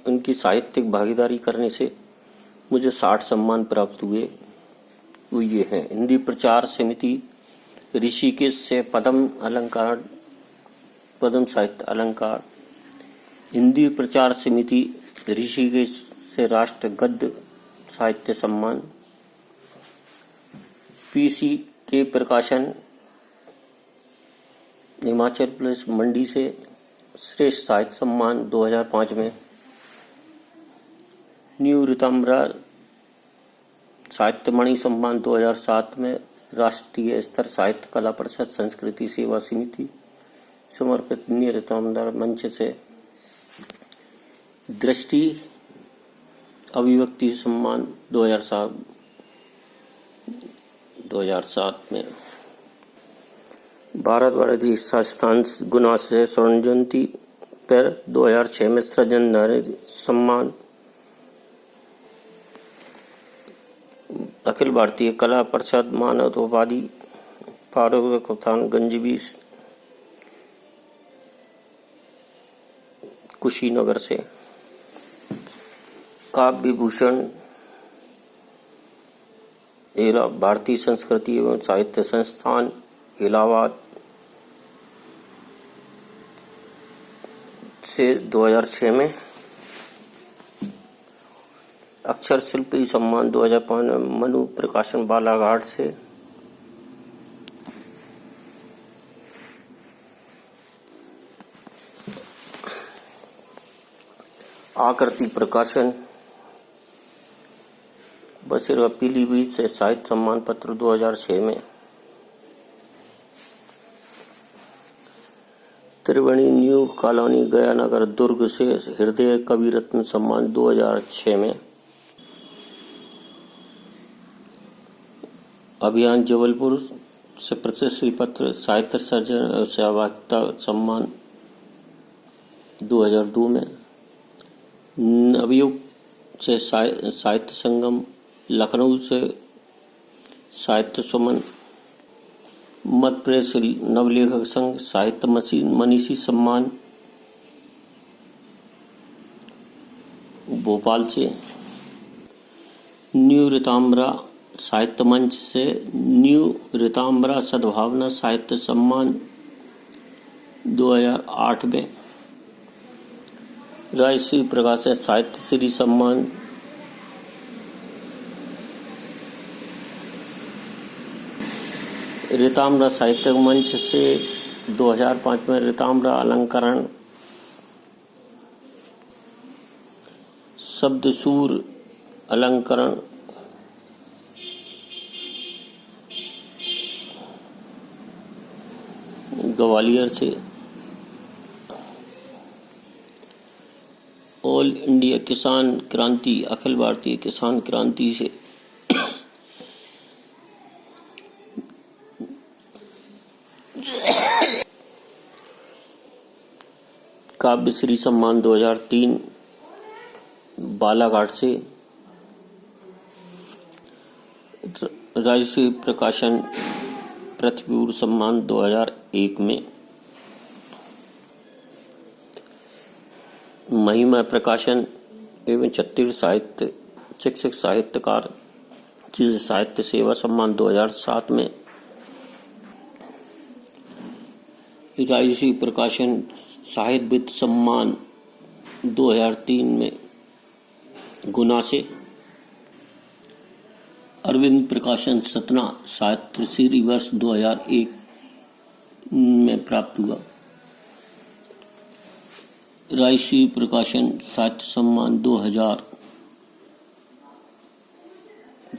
उनकी साहित्यिक भागीदारी करने से मुझे 60 सम्मान प्राप्त हुए। वो ये हैं: हिंदी प्रचार समिति ऋषिकेश से पद्म साहित्य अलंकार, हिंदी प्रचार समिति ऋषिकेश से राष्ट्र गद्य साहित्य सम्मान, पीसी के प्रकाशन हिमाचल प्रदेश मंडी से श्रेष्ठ साहित्य सम्मान 2005 में, न्यू ऋताम्बरा साहित्यमणि सम्मान 2007 में राष्ट्रीय स्तर साहित्य कला परिषद संस्कृति सेवा समिति समर्पित न्यू ऋताम्बरा मंच से दृष्टि अभिव्यक्ति सम्मान 2007 में, भारत भारती संस्थान गुना से स्वर्ण जयंती पर 2006 में सृजन नारी सम्मान, अखिल भारतीय कला परिषद मानवतावादी फारूक उत्थान गंजबीस कुशीनगर से, काव्य विभूषण भारतीय संस्कृति एवं साहित्य संस्थान इलाहाबाद से 2006 में, अक्षर शिल्पी सम्मान 2005 में मनु प्रकाशन बालाघाट से, आकृति प्रकाशन बसिरा पीलीभीत से साहित्य सम्मान पत्र 2006 में, त्रिवेणी न्यू कॉलोनी गयानगर दुर्ग से हृदय कवि रत्न सम्मान 2006 में, अभियान जबलपुर से प्रशस्ति पत्र साहित्य सर्जन सहभागिता सम्मान 2002 में, नवयुग से साहित्य संगम लखनऊ से साहित्य सुमन, मध्य प्रदेश नवलेखक संघ साहित्य मनीषी सम्मान भोपाल से, न्यू ऋताम्बरा साहित्य मंच से न्यू ऋताम्बरा सद्भावना साहित्य सम्मान 2008 में, राजश्री प्रकाश साहित्य श्री सम्मान ऋताम्बरा साहित्य मंच से 2005 में ऋताम्बरा अलंकरण, शब्दसूर अलंकरण, ग्वालियर से, ऑल इंडिया किसान क्रांति अखिल भारतीय किसान क्रांति से काव्यश्री सम्मान 2003 बालाघाट से, राजश्री प्रकाशन पृथ्वीपुर सम्मान 2001 में, महिमा प्रकाशन एवं छत्तीसगढ़ साहित्य शिक्षक साहित्यकार साहित्य सेवा सम्मान 2007 में, राजश्री प्रकाशन साहित्य वित्त सम्मान 2003 में गुना से, अरविंद प्रकाशन सतना साहित्य श्री वर्ष 2001 में प्राप्त हुआ, राजश्री प्रकाशन साहित्य सम्मान 2000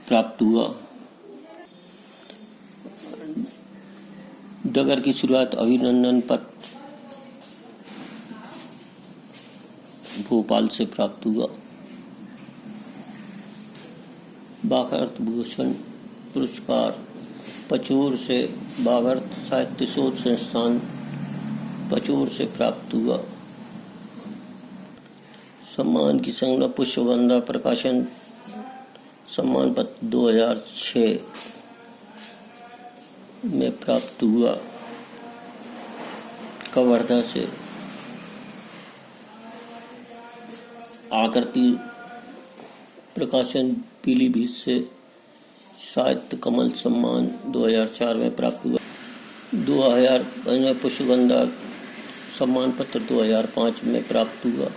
प्राप्त हुआ। डगर की शुरुआत अभिनंदन पत्र भोपाल से प्राप्त हुआ। बाघर्थ भूषण पुरस्कार पचूर से बाघर्थ साहित्य शोध संस्थान पचूर से प्राप्त हुआ। सम्मान की संज्ञा पुष्पगंधा प्रकाशन सम्मान पत्र 2006 में प्राप्त हुआ। कवर्धा से आकृति प्रकाशन पीलीभीत से साहित्य कमल सम्मान 2004 में प्राप्त हुआ। 2005 में पुष्पगंधा सम्मान पत्र 2005 में प्राप्त हुआ।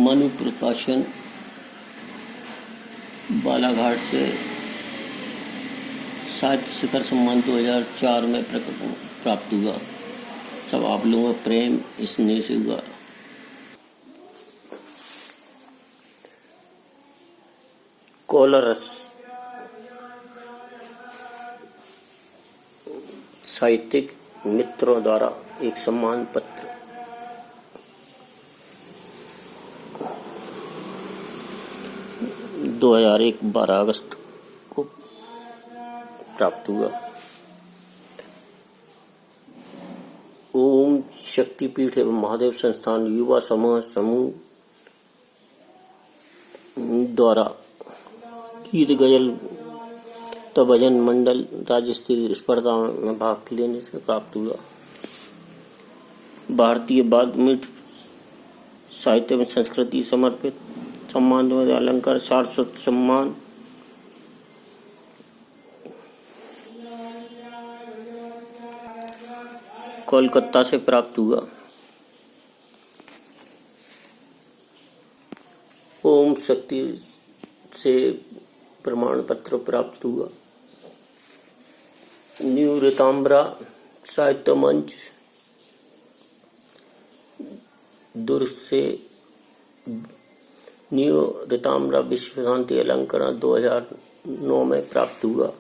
मनु प्रकाशन बालाघाट से साहित्य शिखर सम्मान 2004 में प्राप्त हुआ। सब आप लोगों का प्रेम स्नेह से हुआ। कोलरस साहित्यिक मित्रों द्वारा एक सम्मान पत्र। दो 12 अगस्त को प्राप्त हुआ। ओम शक्तिपीठ एवं महादेव संस्थान युवा समूह द्वारा गीत गजल तो भजन मंडल राज्य स्तरीय स्पर्धा में भाग लेने से प्राप्त हुआ। भारतीय वाल्मीकि साहित्य में संस्कृति समर्पित सम्मान अलंकार सारस्वत सम्मान कोलकाता से प्राप्त हुआ। ओम शक्ति से प्रमाण पत्र प्राप्त हुआ। न्यू ऋताम्बरा साहित्य मंच दुर्ग से न्यू ऋताम्बरा विश्व शांति अलंकरण 2009 में प्राप्त हुआ।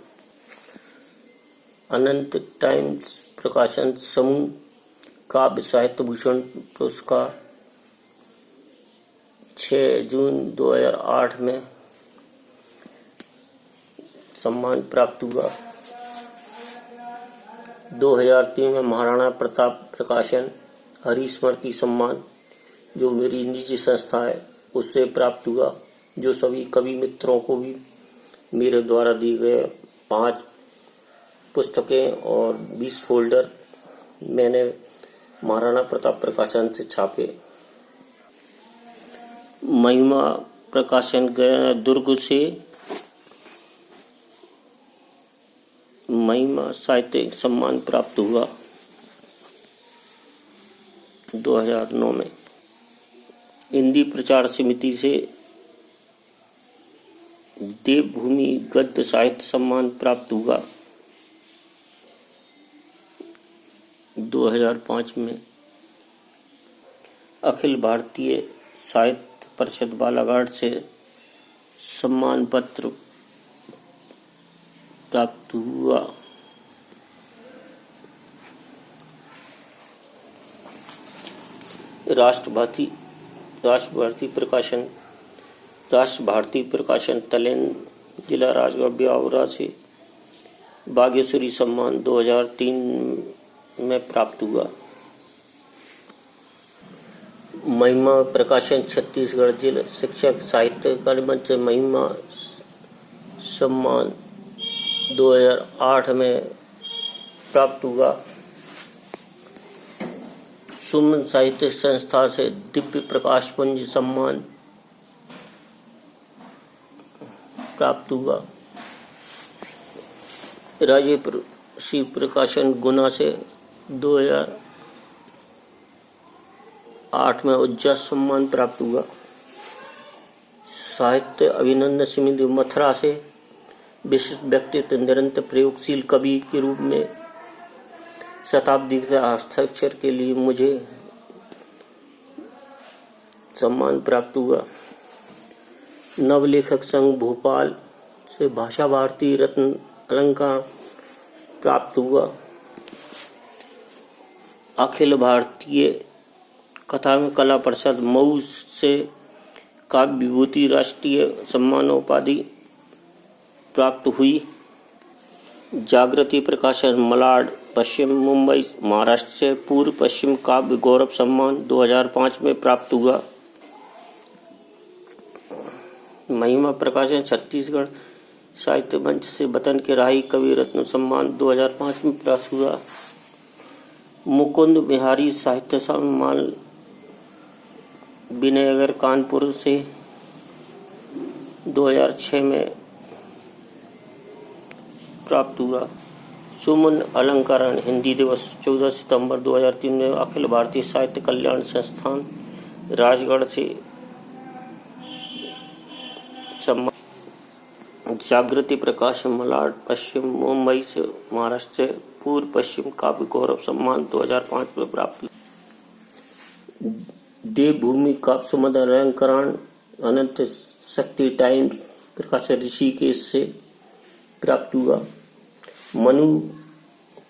अनंत टाइम्स प्रकाशन समूह काव्य साहित्य भूषण पुरस्कार 6 जून 2008 में सम्मान प्राप्त हुआ। 2003 में महाराणा प्रताप प्रकाशन हरि स्मृति सम्मान जो मेरी निजी संस्था है उससे प्राप्त हुआ। जो सभी कवि मित्रों को भी मेरे द्वारा दिए गए 5 पुस्तकें और 20 फोल्डर मैंने महाराणा प्रताप प्रकाशन से छापे। महिमा प्रकाशन गया दुर्ग से महिमा साहित्य सम्मान प्राप्त हुआ 2009 में। हिंदी प्रचार समिति से देवभूमि गद्य साहित्य सम्मान प्राप्त हुआ 2005 में। अखिल भारतीय साहित्य परिषद बालाघाट से सम्मान पत्र प्राप्त हुआ। राष्ट्रभारती प्रकाशन तलेन जिला राजगढ़ ब्यावरा से बागेश्वरी सम्मान 2003 में प्राप्त हुआ। महिमा प्रकाशन छत्तीसगढ़ जिला शिक्षक साहित्य मंच महिमा सम्मान 2008 में प्राप्त हुआ। सुमन साहित्य संस्था से दिव्य प्रकाश पुंज सम्मान प्राप्त हुआ। राज्य शिव प्रकाशन गुना से 2008 में उज्जैन सम्मान प्राप्त हुआ। साहित्य अभिनंदन समिति मथुरा से विशिष्ट व्यक्तित्व निरंतर प्रयोगशील कवि के रूप में शताब्दी के हस्ताक्षर के लिए मुझे सम्मान प्राप्त हुआ। नवलेखक संघ भोपाल से भाषा भारती रत्न अलंकार प्राप्त हुआ। अखिल भारतीय कथा में कला परिषद मऊ से काव्य विभूति राष्ट्रीय सम्मानोपाधि प्राप्त हुई। जागृति प्रकाशन मलाड पश्चिम मुंबई महाराष्ट्र से पूर्व पश्चिम काव्य गौरव सम्मान 2005 में प्राप्त हुआ। महिमा प्रकाशन छत्तीसगढ़ साहित्य मंच से वतन के राही कवि रत्न सम्मान 2005 में प्राप्त हुआ। मुकुंद बिहारी साहित्य सम्मान विनयनगर कानपुर से 2006 में प्राप्त हुआ। सुमन अलंकरण हिंदी दिवस 14 सितंबर 2003 में अखिल भारतीय साहित्य कल्याण संस्थान राजगढ़ से सम्मान। जागृति प्रकाशन मलाड पश्चिम मुंबई से महाराष्ट्र से पूर्व पश्चिम काव्य गौरव सम्मान 2005 में प्राप्त हुआ। देवभूमि काव्य सुमन अलंकरण अनंत शक्ति टाइम्स प्रकाशन ऋषिकेश से प्राप्त हुआ। मनु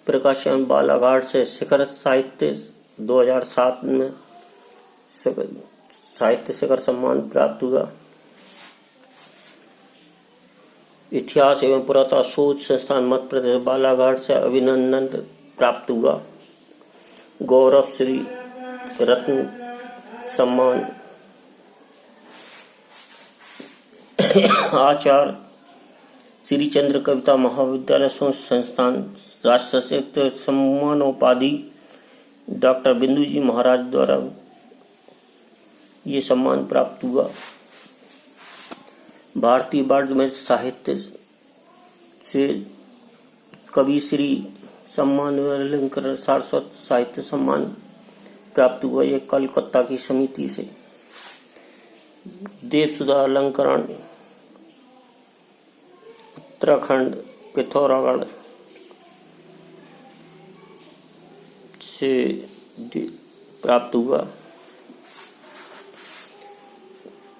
प्रकाशन बालाघाट से शिखर साहित्य 2007 में साहित्य शिखर सम्मान प्राप्त हुआ। इतिहास एवं पुरातत्व शोध संस्थान मध्य प्रदेश बालाघाट से अभिनंदन प्राप्त हुआ। गौरव श्री रत्न सम्मान। आचार्य श्री चंद्र कविता महाविद्यालय संस्थान राष्ट्र साहित्य सम्मानोपाधि डॉक्टर बिंदु जी महाराज द्वारा ये सम्मान प्राप्त हुआ। भारतीय वर्ग में साहित्य से कवि श्री सम्मान अलंकरण सारस्वत साहित्य सम्मान प्राप्त हुआ। ये कलकत्ता की समिति से। देवसुधा अलंकरण उत्तराखंड पिथौरागढ़ से प्राप्त हुआ।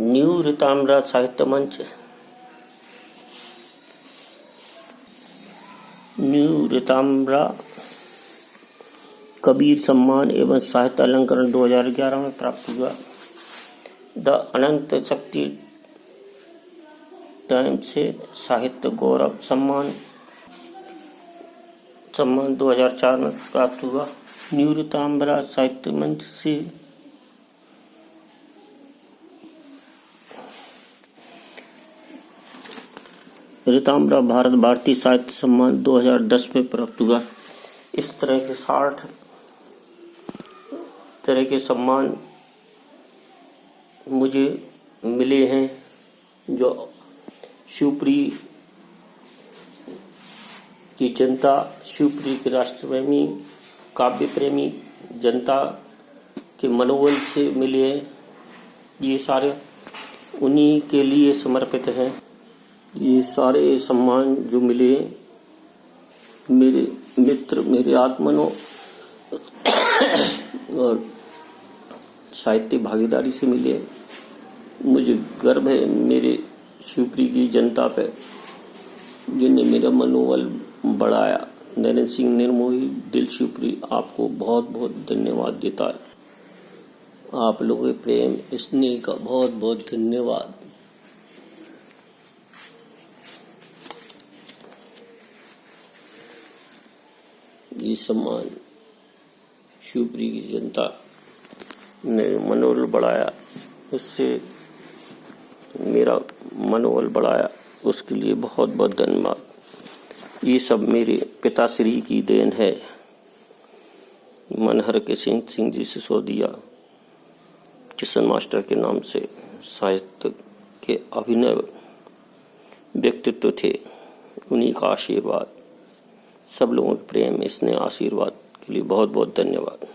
न्यू ऋताम्रा साहित्य मंच न्यू ऋताम्रा कबीर सम्मान एवं साहित्य अलंकरण 2011 में प्राप्त हुआ। द अनंत शक्ति टाइम से साहित्य गौरव सम्मान 2004 में प्राप्त हुआ। न्यू ऋताम्रा साहित्य मंच से ऋताम्रा भारत भारतीय साहित्य सम्मान 2010 में प्राप्त हुआ। इस तरह के 60 तरह के सम्मान मुझे मिले हैं, जो शिवपुरी की जनता, शिवपुरी के राष्ट्रप्रेमी काव्य प्रेमी जनता के मनोबल से मिले हैं। ये सारे उन्हीं के लिए समर्पित हैं। ये सारे सम्मान जो मिले मेरे मित्र, मेरे आत्मनों और साहित्य भागीदारी से मिले। मुझे गर्व है मेरे शिवपुरी की जनता पे, जिन्हें मेरा मनोबल बढ़ाया। नरेंद्र सिंह निर्मोही, दिल शिवपुरी, आपको बहुत बहुत धन्यवाद देता है। आप लोगों के प्रेम स्नेह का बहुत बहुत धन्यवाद। ये सम्मान शिवपुरी की जनता ने मनोबल बढ़ाया, उससे मेरा मनोबल बढ़ाया, उसके लिए बहुत बहुत धन्यवाद। ये सब मेरे पिताश्री की देन है। मनहर किशन सिंह जी सिसोदिया किशन मास्टर के नाम से साहित्य के अभिनव व्यक्तित्व थे। उन्हीं का आशीर्वाद, सब लोगों के प्रेम, स्नेह, आशीर्वाद के लिए बहुत बहुत धन्यवाद।